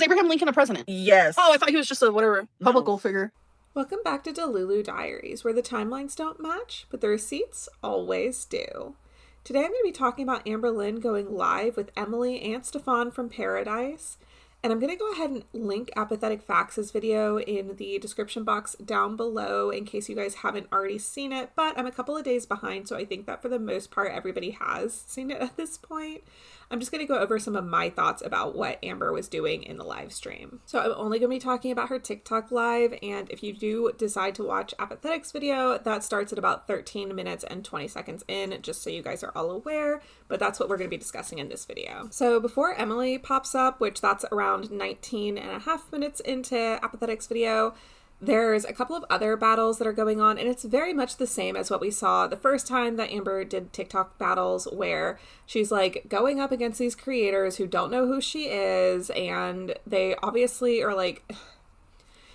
Was Abraham Lincoln a president? Yes. Oh, I thought he was just a whatever public figure. Welcome back to Delulu Diaries, where the timelines don't match, but the receipts always do. Today I'm going to be talking about Amberlynn going live with Emily and Stefan from Pearadise. And I'm going to go ahead and link Apathetic Facts' video in the description box down below in case you guys haven't already seen it. But I'm a couple of days behind, so I think that for the most part, everybody has seen it at this point. I'm just going to go over some of my thoughts about what Amber was doing in the live stream. So I'm only going to be talking about her TikTok live, and if you do decide to watch Apathetic's video, that starts at about 13 minutes and 20 seconds in, just so you guys are all aware, but that's what we're going to be discussing in this video. So before Emily pops up, which that's around 19 and a half minutes into Apathetic's video, there's a couple of other battles that are going on, and it's very much the same as what we saw the first time that Amber did TikTok battles, where she's like going up against these creators who don't know who she is, and they obviously are like,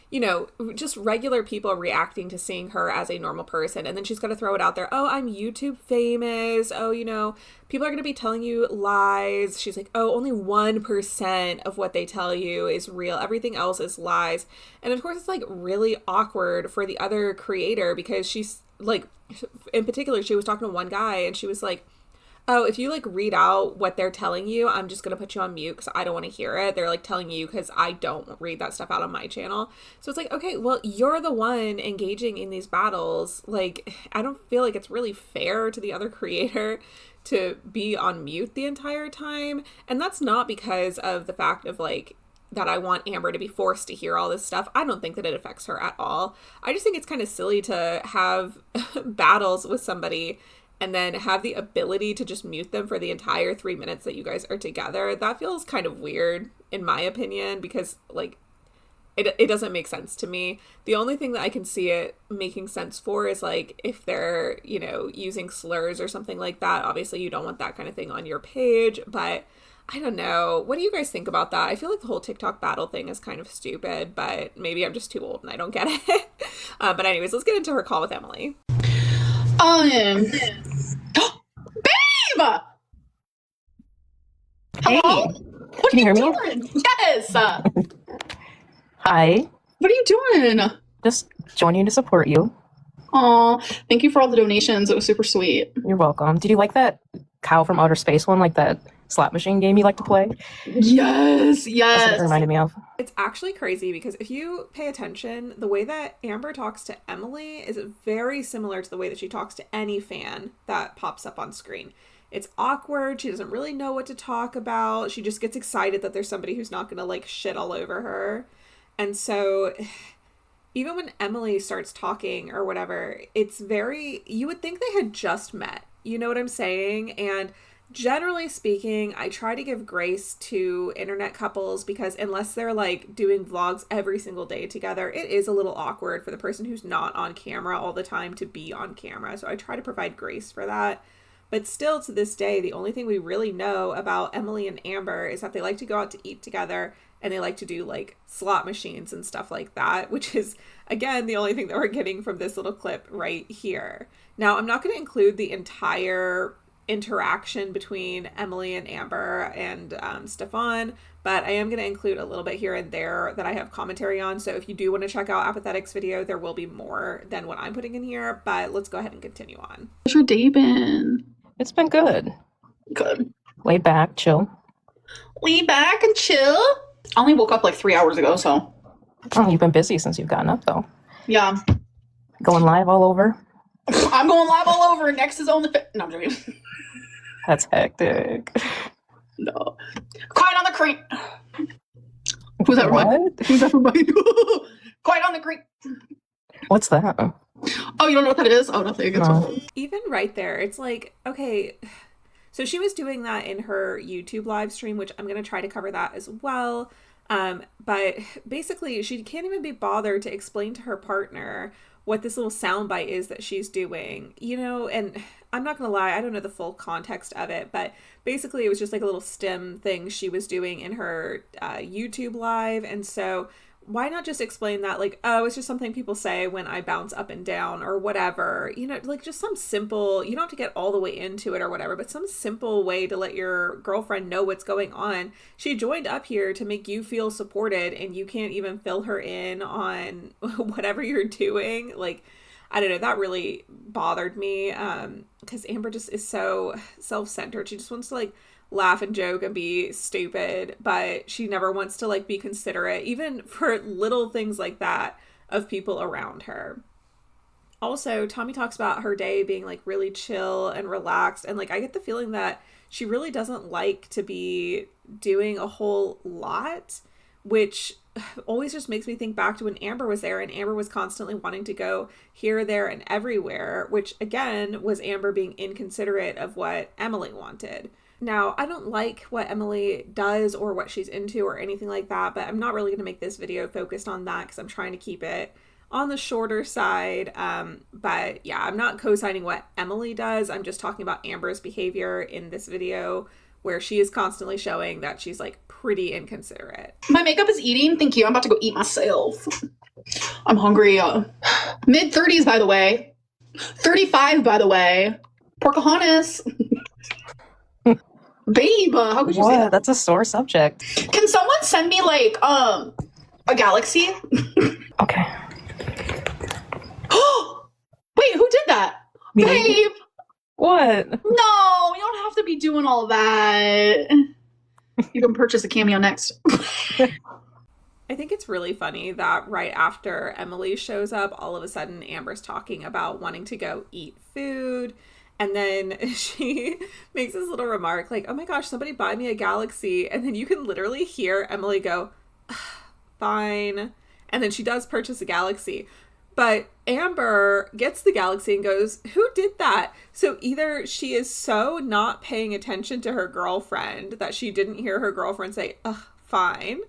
you know, just regular people reacting to seeing her as a normal person. And then she's going to throw it out there. Oh, I'm YouTube famous. Oh, you know, people are going to be telling you lies. She's like, oh, only 1% of what they tell you is real. Everything else is lies. And of course, it's like really awkward for the other creator, because she's like, in particular, she was talking to one guy and she was like, oh, if you like read out what they're telling you, I'm just going to put you on mute because I don't want to hear it. They're like telling you because I don't read that stuff out on my channel. So it's like, okay, well, you're the one engaging in these battles. Like, I don't feel like it's really fair to the other creator to be on mute the entire time. And that's not because of the fact of like, that I want Amber to be forced to hear all this stuff. I don't think that it affects her at all. I just think it's kind of silly to have battles with somebody and then have the ability to just mute them for the entire 3 minutes that you guys are together. That feels kind of weird, in my opinion, because, like, it doesn't make sense to me. The only thing that I can see it making sense for is, like, if they're, you know, using slurs or something like that. Obviously, you don't want that kind of thing on your page, but I don't know. What do you guys think about that? I feel like the whole TikTok battle thing is kind of stupid, but maybe I'm just too old and I don't get it. But anyways, let's get into her call with Emily. Babe! Hey, Hello? What can you are hear you me? doing? Yes! Hi, What are you doing? just joining to support you. Aw, thank you for all the donations. It was super sweet. You're welcome. Did you like that Cow from Outer Space one, like that slot machine game you like to play? Yes, That's what it yes. reminded me of. It's actually crazy because if you pay attention, the way that Amber talks to Emily is very similar to the way that she talks to any fan that pops up on screen. It's awkward. She doesn't really know what to talk about. She just gets excited that there's somebody who's not going to like shit all over her. And so even when Emily starts talking or whatever, it's very, you would think they had just met. You know what I'm saying? And generally speaking, I try to give grace to internet couples because unless they're like doing vlogs every single day together, it is a little awkward for the person who's not on camera all the time to be on camera. So I try to provide grace for that. But still, to this day, the only thing we really know about Emily and Amber is that they like to go out to eat together and they like to do like slot machines and stuff like that, which is, again, the only thing that we're getting from this little clip right here. Now, I'm not going to include the entire interaction between Emily and Amber and Stefan, but I am going to include a little bit here and there that I have commentary on. So if you do want to check out Apathetic's video, there will be more than what I'm putting in here, but let's go ahead and continue on. How's your day been? It's been good. Good. Way back, chill. Lay back and chill. I only woke up like 3 hours ago, so Oh, you've been busy since you've gotten up, though. yeah. Going live all over. I'm going live all over. Next is on the No, I'm joking. That's hectic. No. Quiet on the creek. Who's that What? remind? Who's that remind? Quiet on the creek. What's that? Oh, you don't know what that is? Oh, nothing. It's No. Even right there, it's like, okay, so she was doing that in her YouTube live stream, which I'm going to try to cover that as well. But basically, she can't even be bothered to explain to her partner what this little soundbite is that she's doing, you know, and I'm not going to lie, I don't know the full context of it, but basically it was just like a little stem thing she was doing in her YouTube live. And so why not just explain that, like, oh, it's just something people say when I bounce up and down or whatever, you know, like just some simple, you don't have to get all the way into it or whatever, but some simple way to let your girlfriend know what's going on. She joined up here to make you feel supported, and you can't even fill her in on whatever you're doing. Like, I don't know, that really bothered me, because Amber just is so self-centered. She just wants to, like, laugh and joke and be stupid, but she never wants to, like, be considerate, even for little things like that, of people around her. Also, Tommy talks about her day being, like, really chill and relaxed, and, like, I get the feeling that she really doesn't like to be doing a whole lot, which always just makes me think back to when Amber was there, and Amber was constantly wanting to go here, there, and everywhere, which again was Amber being inconsiderate of what Emily wanted. Now, I don't like what Emily does or what she's into or anything like that, but I'm not really going to make this video focused on that because I'm trying to keep it on the shorter side. But yeah, I'm not co-signing what Emily does. I'm just talking about Amber's behavior in this video, where she is constantly showing that she's, like, pretty inconsiderate. My makeup is eating. Thank you. I'm about to go eat myself. I'm hungry. Mid-30s, by the way. 35, by the way. Pocahontas. Babe, how could you say that? That's a sore subject. Can someone send me, like, a galaxy? Okay. Wait, who did that? Me. Babe! What? No, you don't have to be doing all that. You can purchase a cameo next. I think it's really funny that right after Emily shows up, all of a sudden Amber's talking about wanting to go eat food. And then she makes this little remark like, oh my gosh, somebody buy me a galaxy. And then you can literally hear Emily go, fine. And then she does purchase a galaxy. But Amber gets the galaxy and goes, who did that? So either she is so not paying attention to her girlfriend that she didn't hear her girlfriend say, fine.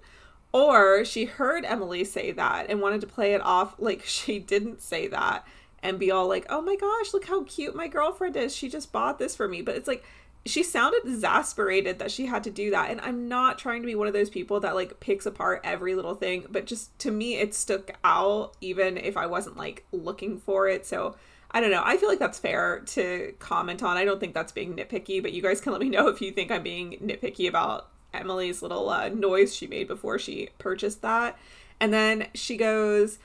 Or she heard Emily say that and wanted to play it off like she didn't say that and be all like, oh my gosh, look how cute my girlfriend is. She just bought this for me. But it's like, she sounded exasperated that she had to do that. And I'm not trying to be one of those people that, like, picks apart every little thing, but just to me, it stuck out even if I wasn't, like, looking for it. So I don't know. I feel like that's fair to comment on. I don't think that's being nitpicky, but you guys can let me know if you think I'm being nitpicky about Emily's little noise she made before she purchased that. And then she goes,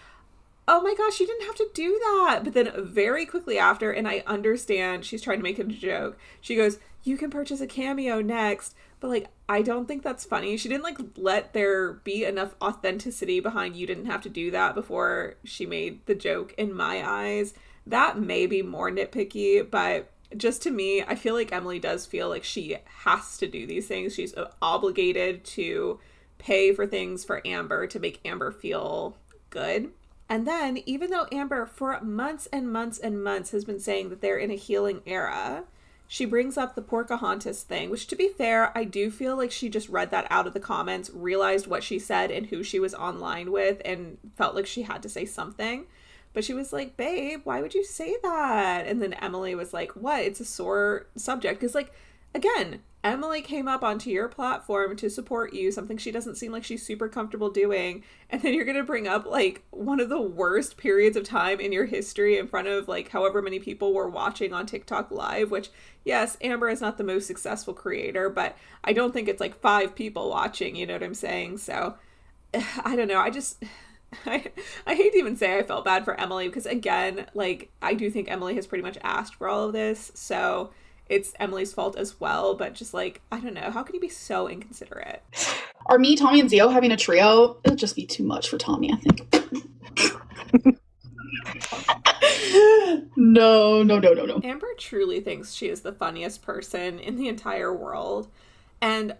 oh my gosh, you didn't have to do that. But then very quickly after, and I understand she's trying to make a joke, she goes, you can purchase a cameo next. But, like, I don't think that's funny. She didn't, like, let there be enough authenticity behind you didn't have to do that before she made the joke, in my eyes. That may be more nitpicky, but just to me, I feel like Emily does feel like she has to do these things. She's obligated to pay for things for Amber to make Amber feel good. And then, even though Amber for months and months and months has been saying that they're in a healing era, she brings up the Pocahontas thing, which, to be fair, I do feel like she just read that out of the comments, realized what she said and who she was online with, and felt like she had to say something. But she was like, babe, why would you say that? And then Emily was like, what? It's a sore subject. Because, like, again, Emily came up onto your platform to support you, something she doesn't seem like she's super comfortable doing. And then you're going to bring up, like, one of the worst periods of time in your history in front of, like, however many people were watching on TikTok Live, which, yes, Amber is not the most successful creator, but I don't think it's, like, 5 people watching, you know what I'm saying? So, I don't know. I hate to even say I felt bad for Emily because, again, like, I do think Emily has pretty much asked for all of this, so it's Emily's fault as well, but just, like, I don't know. How can you be so inconsiderate? Are me, Tommy, and Zio having a trio? It'll just be too much for Tommy, I think. No. Amber truly thinks she is the funniest person in the entire world. And,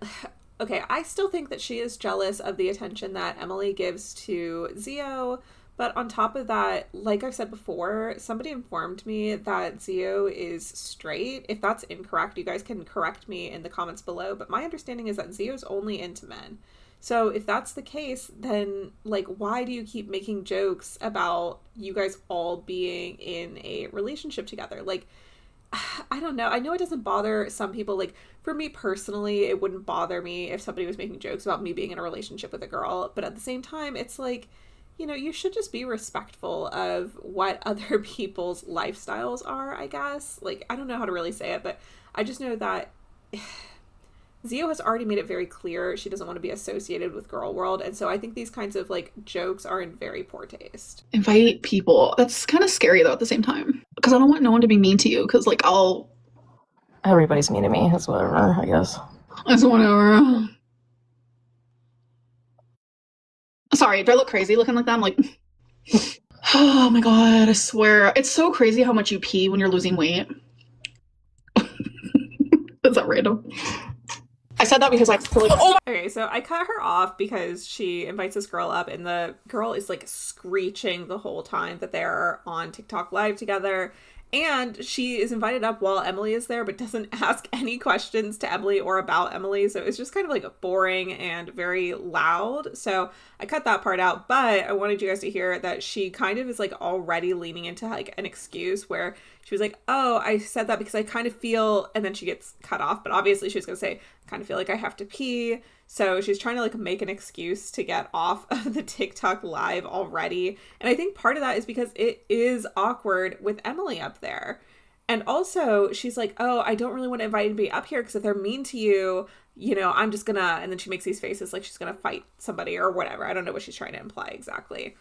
okay, I still think that she is jealous of the attention that Emily gives to Zio. But on top of that, like I've said before, somebody informed me that Zio is straight. If that's incorrect, you guys can correct me in the comments below. But my understanding is that Zio's only into men. So if that's the case, then, like, why do you keep making jokes about you guys all being in a relationship together? Like, I don't know. I know it doesn't bother some people. Like, for me personally, it wouldn't bother me if somebody was making jokes about me being in a relationship with a girl. But at the same time, it's like, you know, you should just be respectful of what other people's lifestyles are, I guess. Like, I don't know how to really say it, but I just know that Zio has already made it very clear she doesn't want to be associated with Girl World. And so I think these kinds of, like, jokes are in very poor taste. Invite people. That's kind of scary, though, at the same time. Because I don't want no one to be mean to you. Because, like, Everybody's mean to me. It's whatever, I guess. It's whatever. Sorry, do I look crazy looking like that? I'm like, oh my god, I swear. It's so crazy how much you pee when you're losing weight. Is that random? I said that because I feel like, oh my. Okay, so I cut her off because she invites this girl up, and the girl is, like, screeching the whole time that they're on TikTok live together. And she is invited up while Emily is there, but doesn't ask any questions to Emily or about Emily. So it's just kind of, like, boring and very loud. So I cut that part out, but I wanted you guys to hear that she kind of is, like, already leaning into, like, an excuse where she was like, oh, I said that because I kind of feel, and then she gets cut off. But obviously she was going to say, I kind of feel like I have to pee. So she's trying to, like, make an excuse to get off of the TikTok live already. And I think part of that is because it is awkward with Emily up there. And also she's like, oh, I don't really want to invite anybody up here because if they're mean to you, you know, I'm just gonna, and then she makes these faces like she's gonna fight somebody or whatever. I don't know what she's trying to imply exactly.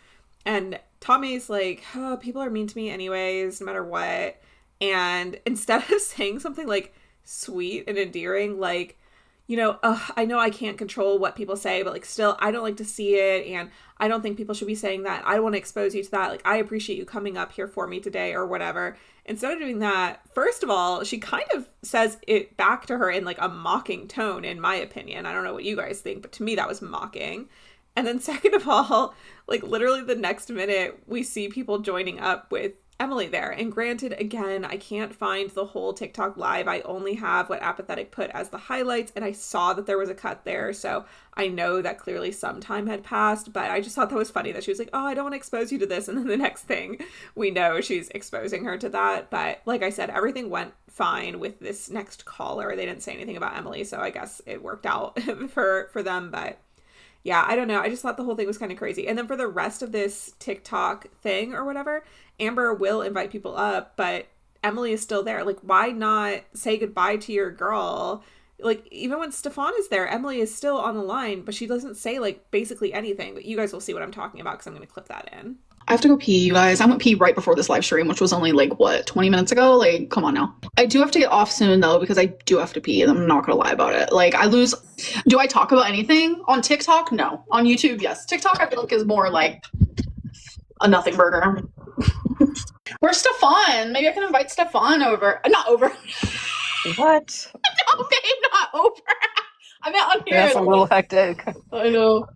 And Tommy's like, oh, people are mean to me anyways, no matter what. And instead of saying something, like, sweet and endearing, like, you know, I know I can't control what people say, but, like, still, I don't like to see it, and I don't think people should be saying that. I don't want to expose you to that. Like, I appreciate you coming up here for me today or whatever. Instead of doing that, first of all, she kind of says it back to her in, like, a mocking tone, in my opinion. I don't know what you guys think, but to me, that was mocking. And then second of all, like, literally the next minute, we see people joining up with Emily there. And granted, again, I can't find the whole TikTok live. I only have what Apathetic put as the highlights, and I saw that there was a cut there, so I know that clearly some time had passed, but I just thought that was funny that she was like, oh, I don't want to expose you to this, and then the next thing we know, she's exposing her to that. But like I said, everything went fine with this next caller. They didn't say anything about Emily, so I guess it worked out for them, but yeah, I don't know. I just thought the whole thing was kind of crazy. And then for the rest of this TikTok thing or whatever, Amber will invite people up, but Emily is still there. Like, why not say goodbye to your girl? Like, even when Stefan is there, Emily is still on the line, but she doesn't say, like, basically anything. But you guys will see what I'm talking about because I'm going to clip that in. I have to go pee, you guys. I went pee right before this live stream, which was only, like, what, 20 minutes ago? Like, come on now. I do have to get off soon, though, because I do have to pee, and I'm not gonna lie about it. Like, do I talk about anything? On TikTok? No. On YouTube? Yes. TikTok, I feel like, is more, like, a nothing burger. Where's Stefan? Maybe I can invite Stefan over. Not over. What? No, babe, not over. I meant on here. That's a little hectic. I know.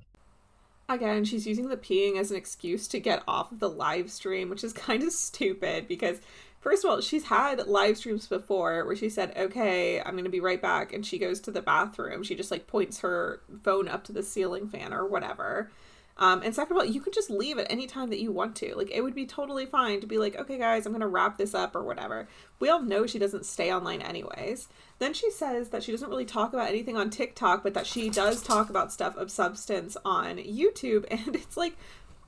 Again, she's using the peeing as an excuse to get off of the live stream, which is kind of stupid because, first of all, she's had live streams before where she said, okay, I'm going to be right back. And she goes to the bathroom. She just, like, points her phone up to the ceiling fan or whatever. And second of all, you could just leave at any time that you want to. Like, it would be totally fine to be like, okay, guys, I'm going to wrap this up or whatever. We all know she doesn't stay online anyways. Then she says that she doesn't really talk about anything on TikTok, but that she does talk about stuff of substance on YouTube. And it's like,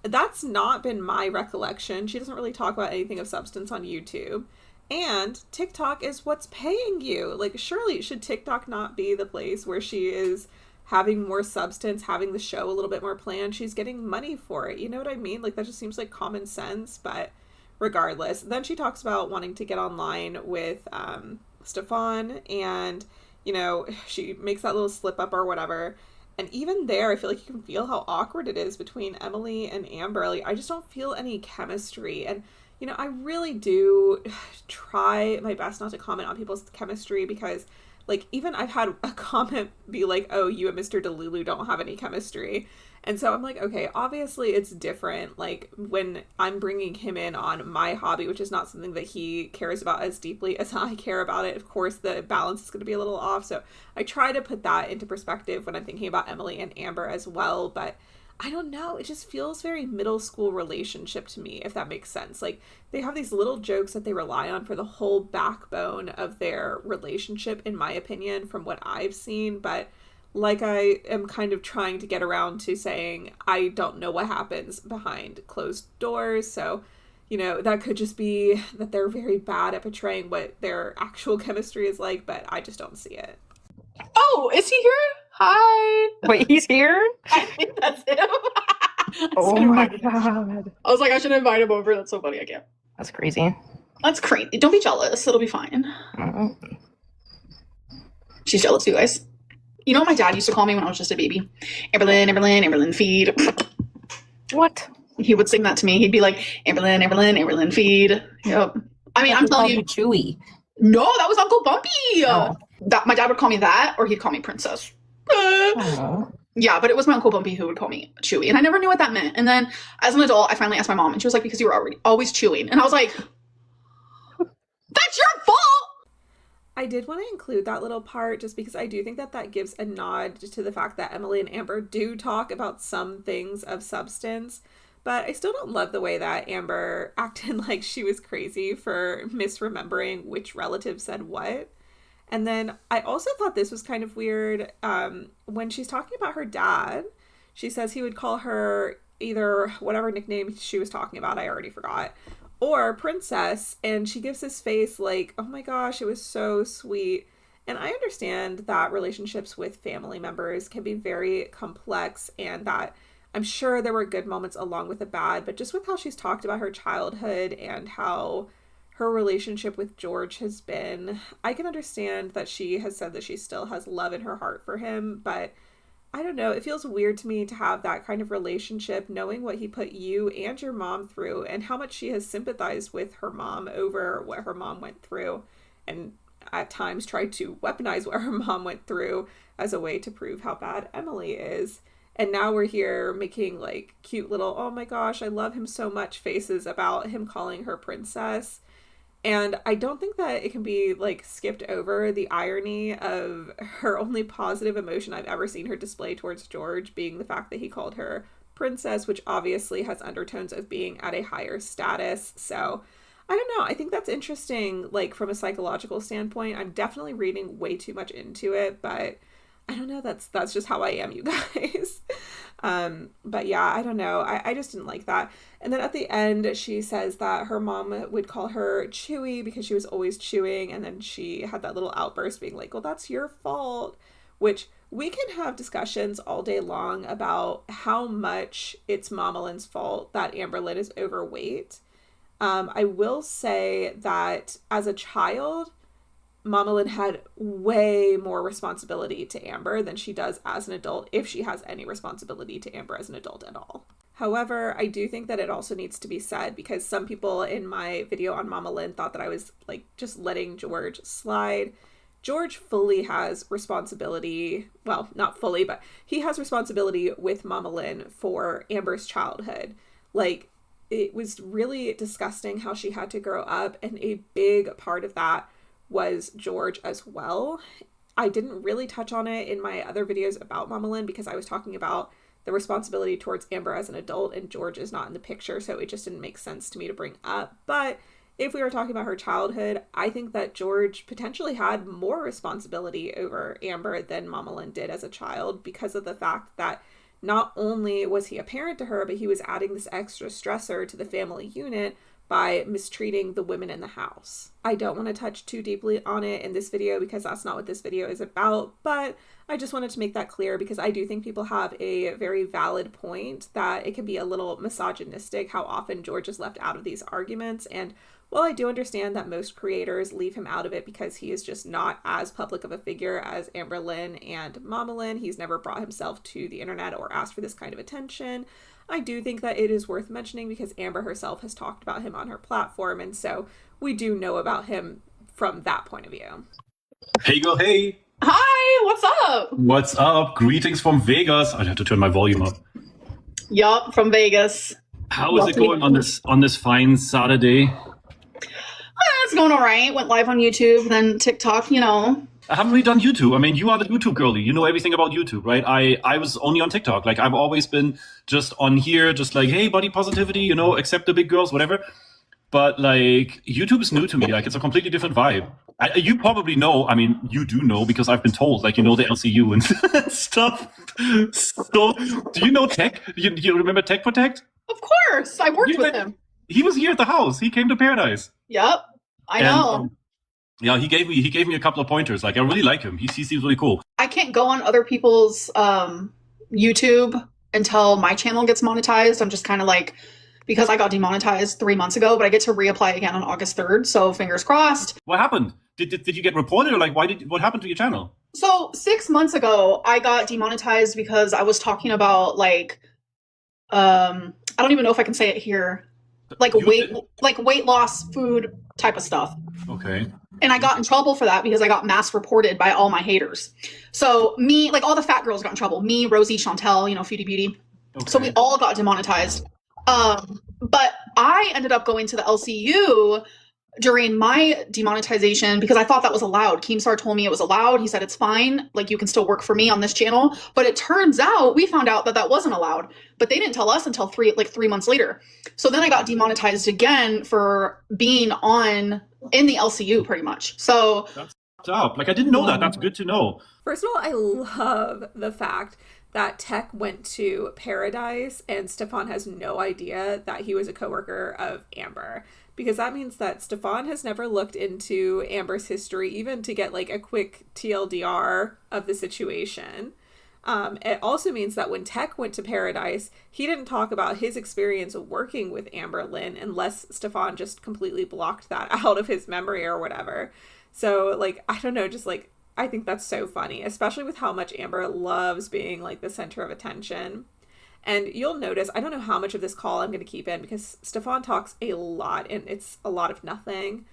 that's not been my recollection. She doesn't really talk about anything of substance on YouTube. And TikTok is what's paying you. Like, surely should TikTok not be the place where she is having more substance, having the show a little bit more planned? She's getting money for it. You know what I mean? Like, that just seems like common sense, but regardless. Then she talks about wanting to get online with Stefan, and, you know, she makes that little slip up or whatever. And even there, I feel like you can feel how awkward it is between Emily and Amber. Like, I just don't feel any chemistry. And, you know, I really do try my best not to comment on people's chemistry because, like, even I've had a comment be like, oh, you and Mr. Delulu don't have any chemistry. And so I'm like, okay, obviously it's different. Like, when I'm bringing him in on my hobby, which is not something that he cares about as deeply as I care about it, of course, the balance is going to be a little off. So I try to put that into perspective when I'm thinking about Emily and Amber as well. But I don't know. It just feels very middle school relationship to me, if that makes sense. Like, they have these little jokes that they rely on for the whole backbone of their relationship, in my opinion, from what I've seen. But like I am kind of trying to get around to saying, I don't know what happens behind closed doors. So, that could just be that they're very bad at portraying what their actual chemistry is like, but I just don't see it. Oh, is he here? Hi. Wait, he's here? I think that's him. Oh my god. I was like, I should invite him over. That's so funny. I can't. That's crazy. That's crazy. Don't be jealous. It'll be fine. She's jealous, you guys. You know what my dad used to call me when I was just a baby? Amberlynn, Amberlynn, Amberlynn, feed. What? He would sing that to me. He'd be like, Amberlynn, Amberlynn, Amberlynn, feed. Yep. I mean, I'm telling you. Chewy. No, that was Uncle Bumpy. Oh. That my dad would call me that, or he'd call me Princess. Yeah, but it was my Uncle Bumpy who would call me Chewy, and I never knew what that meant. And then, as an adult, I finally asked my mom, and she was like, "Because you were always chewing." And I was like, "That's your fault." I did want to include that little part just because I do think that gives a nod to the fact that Emily and Amber do talk about some things of substance. But I still don't love the way that Amber acted like she was crazy for misremembering which relative said what. And then I also thought this was kind of weird. When she's talking about her dad, she says he would call her either whatever nickname she was talking about, I already forgot, or Princess. And she gives this face like, oh my gosh, it was so sweet. And I understand that relationships with family members can be very complex, and that I'm sure there were good moments along with the bad, but just with how she's talked about her childhood and how her relationship with George has been, I can understand that she has said that she still has love in her heart for him, but I don't know, it feels weird to me to have that kind of relationship, knowing what he put you and your mom through and how much she has sympathized with her mom over what her mom went through, and at times tried to weaponize what her mom went through as a way to prove how bad Emily is. And now we're here making like cute little, oh my gosh, I love him so much faces about him calling her Princess. And I don't think that it can be like skipped over the irony of her only positive emotion I've ever seen her display towards George being the fact that he called her Princess, which obviously has undertones of being at a higher status. So I don't know. I think that's interesting, like from a psychological standpoint. I'm definitely reading way too much into it, but I don't know. That's just how I am, you guys. But yeah, I don't know. I just didn't like that. And then at the end, she says that her mom would call her Chewy because she was always chewing. And then she had that little outburst being like, well, that's your fault, which we can have discussions all day long about how much it's Mama Lynn's fault that Amberlynn is overweight. I will say that as a child, Mama Lynn had way more responsibility to Amber than she does as an adult, if she has any responsibility to Amber as an adult at all. However, I do think that it also needs to be said, because some people in my video on Mama Lynn thought that I was like just letting George slide. George fully has responsibility, well, not fully, but he has responsibility with Mama Lynn for Amber's childhood. Like, it was really disgusting how she had to grow up, and a big part of that was George as well. I didn't really touch on it in my other videos about Mama Lynn because I was talking about the responsibility towards Amber as an adult, and George is not in the picture, so it just didn't make sense to me to bring up. But if we were talking about her childhood, I think that George potentially had more responsibility over Amber than Mama Lynn did as a child, because of the fact that not only was he a parent to her, but he was adding this extra stressor to the family unit by mistreating the women in the house. I don't want to touch too deeply on it in this video because that's not what this video is about, but I just wanted to make that clear because I do think people have a very valid point that it can be a little misogynistic how often George is left out of these arguments. And while I do understand that most creators leave him out of it because he is just not as public of a figure as Amberlynn and Mama Lynn, he's never brought himself to the internet or asked for this kind of attention, I do think that it is worth mentioning because Amber herself has talked about him on her platform, and so we do know about him from that point of view. Hey, go, hey. Hi, what's up? What's up? Greetings from Vegas. I'd have to turn my volume up. Yup, from Vegas. How is it going on this fine Saturday? It's going all right. Went live on YouTube, then TikTok, you know. I haven't really done YouTube. I mean, you are the YouTube girlie. You know everything about YouTube, right? I was only on TikTok. Like, I've always been just on here, just like, hey, body positivity, you know, accept the big girls, whatever. But like, YouTube is new to me. Like, it's a completely different vibe. You probably know. I mean, you do know because I've been told. Like, you know, the LCU and stuff. So, do you know Tech? You remember Tech Protect? Of course, I worked with him. He was here at the house. He came to Pearadise. Yep, I know. Yeah, he gave me a couple of pointers. Like, I really like him. He seems really cool. I can't go on other people's YouTube until my channel gets monetized. I'm just kind of like, because I got demonetized 3 months ago, but I get to reapply again on August 3rd. So fingers crossed. What happened? Did you get reported, or like what happened to your channel? So 6 months ago, I got demonetized because I was talking about like, I don't even know if I can say it here, like weight loss, food type of stuff. Okay. And I got in trouble for that because I got mass reported by all my haters. So me, like all the fat girls got in trouble. Me, Rosie, Chantel, you know, Foodie Beauty. Okay. So we all got demonetized. But I ended up going to the LCU during my demonetization because I thought that was allowed. Keemstar told me it was allowed. He said, it's fine. Like, you can still work for me on this channel. But it turns out we found out that that wasn't allowed, but they didn't tell us until 3 months later. So then I got demonetized again for being in the LCU pretty much. So that's up. Like, I didn't know that. That's good to know. First of all, I love the fact that Tech went to Pearadise and Stefan has no idea that he was a coworker of Amber, because that means that Stefan has never looked into Amber's history, even to get like a quick TLDR of the situation. It also means that when Tech went to Pearadise, he didn't talk about his experience working with Amberlynn unless Stefan just completely blocked that out of his memory or whatever. So like, I don't know, just like, I think that's so funny, especially with how much Amber loves being like the center of attention. And you'll notice, I don't know how much of this call I'm going to keep in because Stefan talks a lot and it's a lot of nothing.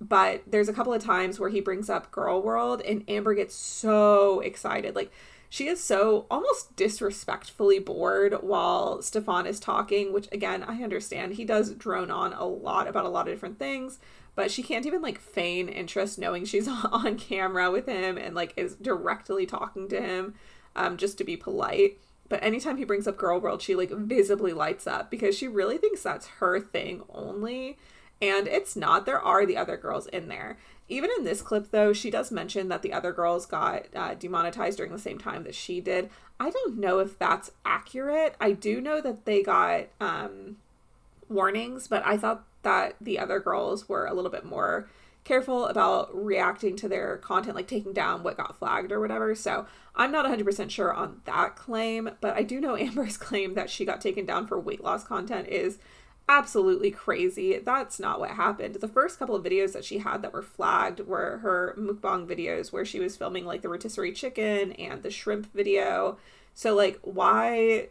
But there's a couple of times where he brings up Girl World and Amber gets so excited. Like, she is so almost disrespectfully bored while Stefan is talking, which again, I understand. He does drone on a lot about a lot of different things, but she can't even like feign interest knowing she's on camera with him and like is directly talking to him just to be polite. But anytime he brings up Girl World, she like visibly lights up because she really thinks that's her thing only. And it's not. There are the other girls in there. Even in this clip, though, she does mention that the other girls got demonetized during the same time that she did. I don't know if that's accurate. I do know that they got warnings, but I thought that the other girls were a little bit more careful about reacting to their content, like taking down what got flagged or whatever. So I'm not 100% sure on that claim, but I do know Amber's claim that she got taken down for weight loss content is absolutely crazy. That's not what happened. The first couple of videos that she had that were flagged were her mukbang videos where she was filming like the rotisserie chicken and the shrimp video. So like, why...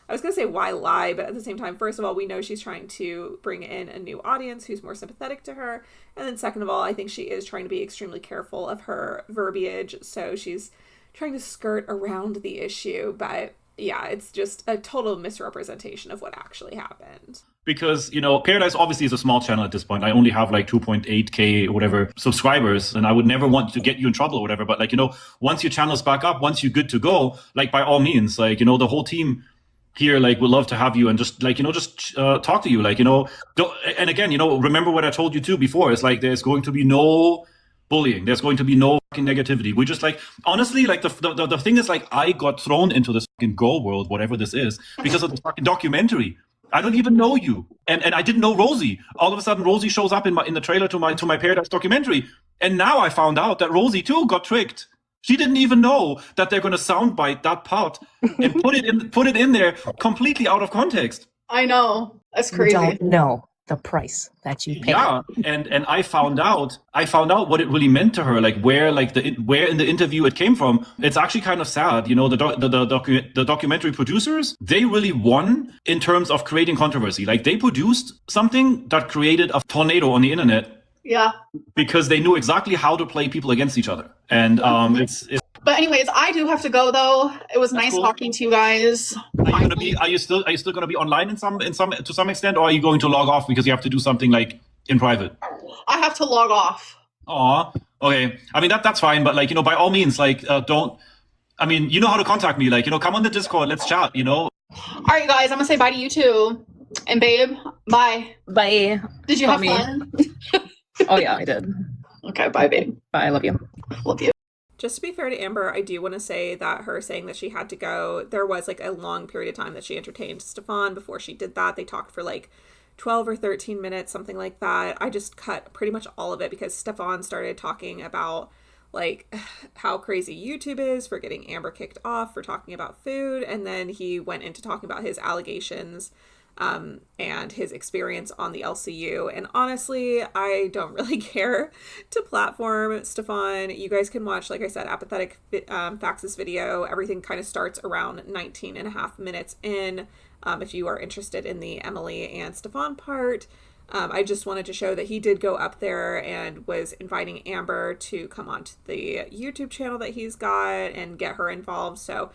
I was going to say why lie, but at the same time, first of all, we know she's trying to bring in a new audience who's more sympathetic to her. And then second of all, I think she is trying to be extremely careful of her verbiage. So she's trying to skirt around the issue. But yeah, it's just a total misrepresentation of what actually happened. Because, you know, Pearadise obviously is a small channel at this point. I only have like 2.8K or whatever subscribers, and I would never want to get you in trouble or whatever. But like, you know, once your channel's back up, once you're good to go, like by all means, like, you know, the whole team here, like, would love to have you and just like, you know, just talk to you, like, you know, and again, you know, remember what I told you too before, it's like, there's going to be no bullying. There's going to be no fucking negativity. We just like, honestly, like the thing is like, I got thrown into this fucking Girl World, whatever this is, because of the fucking documentary. I don't even know you. And I didn't know Rosie. All of a sudden, Rosie shows up in the trailer to my Pearadise documentary. And now I found out that Rosie too got tricked. She didn't even know that they're going to soundbite that part and put it in there completely out of context. I know. That's crazy. You don't know the price that you pay. Yeah, and I found out what it really meant to her, like where in the interview it came from. It's actually kind of sad, you know. The documentary producers, they really won in terms of creating controversy. Like, they produced something that created a tornado on the internet. Yeah. Because they knew exactly how to play people against each other. And it's But anyways, I do have to go though. It was nice talking to you guys. Are you still gonna be online to some extent, or are you going to log off because you have to do something like in private? I have to log off. Aw. Okay. I mean, that's fine. But like, by all means, like, don't, I mean, you know how to contact me. Like, come on the Discord. Let's chat, All right, guys, I'm going to say bye to you too. And babe, bye. Bye. Did you Call have me. fun? Oh, yeah, I did. Okay, bye, babe. Bye. I love you. Love you. Just to be fair to Amber, I do want to say that her saying that she had to go, there was like a long period of time that she entertained Stefan before she did that. They talked for like 12 or 13 minutes, something like that. I just cut pretty much all of it because Stefan started talking about like how crazy YouTube is for getting Amber kicked off for talking about food. And then he went into talking about his allegations and his experience on the LCU. And honestly, I don't really care to platform Stefan. You guys can watch, like I said, Apathetic Fax's video. Everything kind of starts around 19 and a half minutes in. If you are interested in the Emily and Stefan part, I just wanted to show that he did go up there and was inviting Amber to come onto the YouTube channel that he's got and get her involved. So,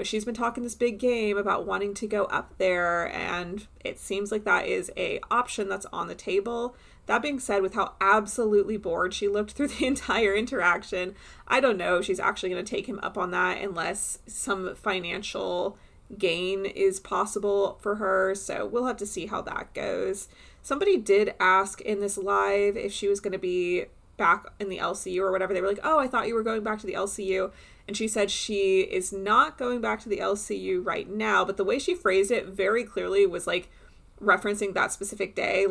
she's been talking this big game about wanting to go up there, and it seems like that is a option that's on the table. That being said, with how absolutely bored she looked through the entire interaction, I don't know if she's actually going to take him up on that unless some financial gain is possible for her. So we'll have to see how that goes. Somebody did ask in this live if she was going to be back in the LCU or whatever. They were like, oh, I thought you were going back to the LCU. And she said she is not going back to the LCU right now. But the way she phrased it very clearly was like referencing that specific day.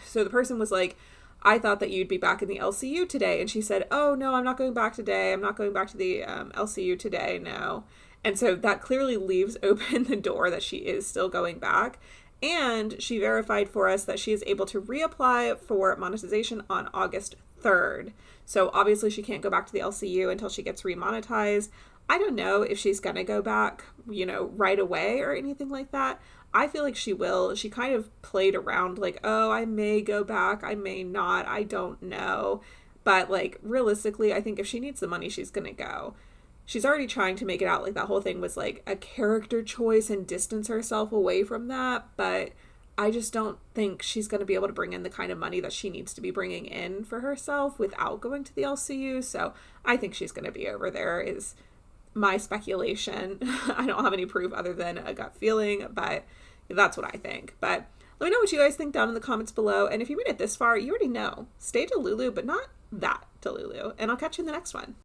So the person was like, I thought that you'd be back in the LCU today. And she said, oh, no, I'm not going back today. I'm not going back to the LCU today. No. And so that clearly leaves open the door that she is still going back. And she verified for us that she is able to reapply for monetization on August 3rd. So obviously she can't go back to the LCU until she gets remonetized. I don't know if she's going to go back, right away or anything like that. I feel like she will. She kind of played around like, oh, I may go back. I may not. I don't know. But like realistically, I think if she needs the money, she's going to go. She's already trying to make it out like that whole thing was like a character choice and distance herself away from that. But I just don't think she's going to be able to bring in the kind of money that she needs to be bringing in for herself without going to the LCU. So I think she's going to be over there is my speculation. I don't have any proof other than a gut feeling, but that's what I think. But let me know what you guys think down in the comments below. And if you made it this far, you already know. Stay Delulu, but not that Delulu. And I'll catch you in the next one.